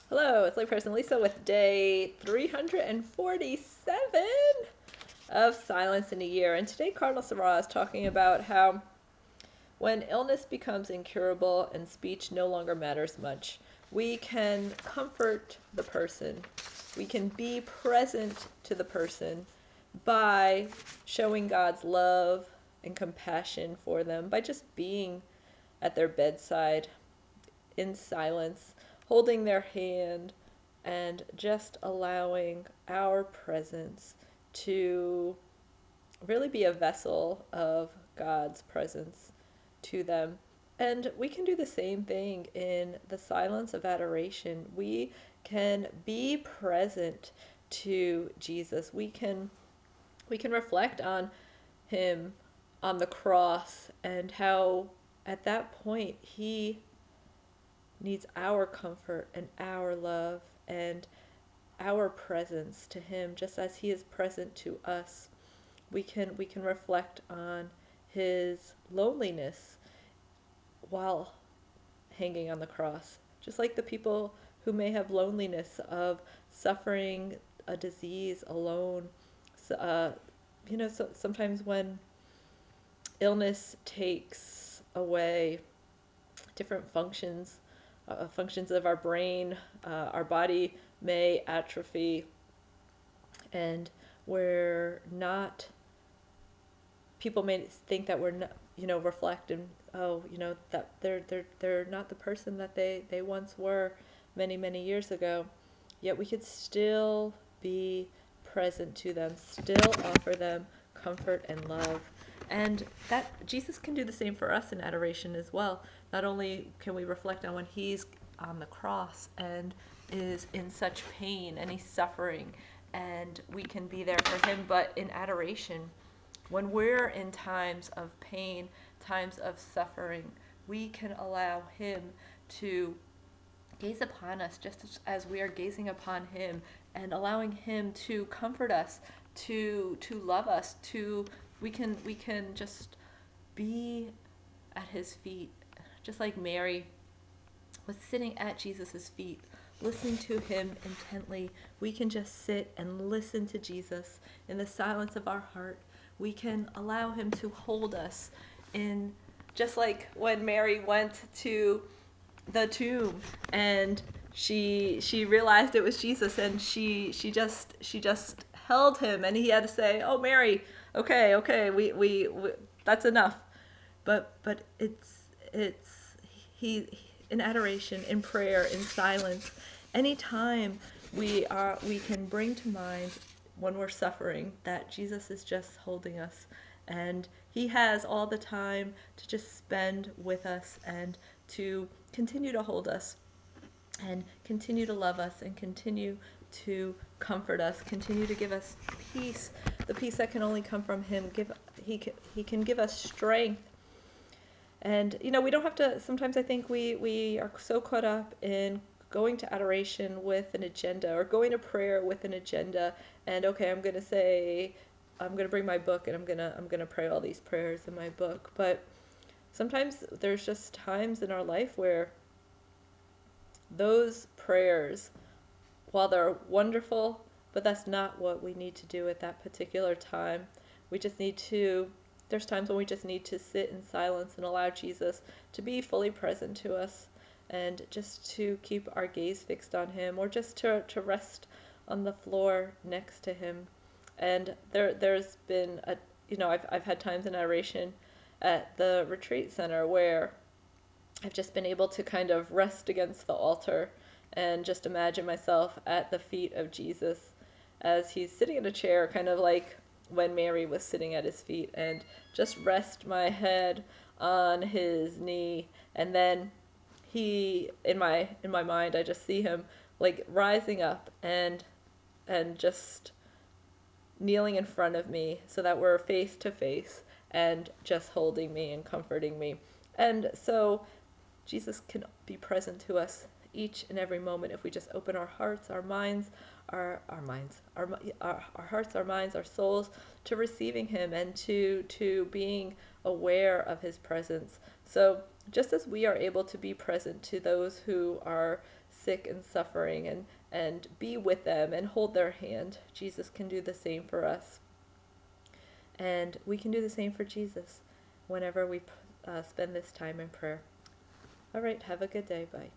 Hello, it's layperson Lisa with day 347 of Silence in a Year. And today Cardinal Sarah is talking about how when illness becomes incurable and speech no longer matters much, we can comfort the person. We can be present to the person by showing God's love and compassion for them, by just being at their bedside in silence, holding their hand, and just allowing our presence to really be a vessel of God's presence to them. And we can do the same thing in the silence of adoration. We can be present to Jesus. We can reflect on him on the cross and how at that point he needs our comfort and our love and our presence to him just as he is present to us. We can reflect on his loneliness while hanging on the cross, just like the people who may have loneliness of suffering a disease alone. So, sometimes when illness takes away different functions of our brain, our body may atrophy, and we're not. People may think that we're not, reflect and that they're not the person that they once were many years ago. Yet we could still be present to them, still offer them comfort and love. And that Jesus can do the same for us in adoration as well. Not only can we reflect on when he's on the cross and is in such pain and he's suffering, and we can be there for him, but in adoration, when we're in times of pain, times of suffering, we can allow him to gaze upon us just as we are gazing upon him, and allowing him to comfort us, to love us, to we can just be at his feet, just like Mary was sitting at Jesus' feet, listening to him intently. We can just sit and listen to Jesus in the silence of our heart. We can allow him to hold us in, just like when Mary went to the tomb and she realized it was Jesus, and she just held him, and he had to say, "Oh, Mary, okay, we that's enough." But it's he in adoration, in prayer, in silence, anytime we can bring to mind when we're suffering that Jesus is just holding us, and he has all the time to just spend with us and to continue to hold us and continue to love us and continue to comfort us, continue to give us peace, the peace that can only come from him. He can give us strength. And we don't have to. Sometimes I think we are so caught up in going to adoration with an agenda, or going to prayer with an agenda. And okay, I'm gonna bring my book, and I'm gonna pray all these prayers in my book. But sometimes there's just times in our life where those prayers, while they're wonderful, but that's not what we need to do at that particular time. We just need to, there's times when we just need to sit in silence and allow Jesus to be fully present to us, and just to keep our gaze fixed on him, or just to rest on the floor next to him. And there's been I've had times in adoration at the retreat center where I've just been able to kind of rest against the altar and just imagine myself at the feet of Jesus as he's sitting in a chair, kind of like when Mary was sitting at his feet, and just rest my head on his knee. And then in my mind, I just see him like rising up and just kneeling in front of me so that we're face to face, and just holding me and comforting me. And so Jesus can be present to us each and every moment if we just open our hearts, our minds, our hearts, our minds, our souls to receiving him, and to being aware of his presence. So just as we are able to be present to those who are sick and suffering, and be with them and hold their hand. Jesus can do the same for us. And we can do the same for Jesus whenever we spend this time in prayer. All right, have a good day. Bye.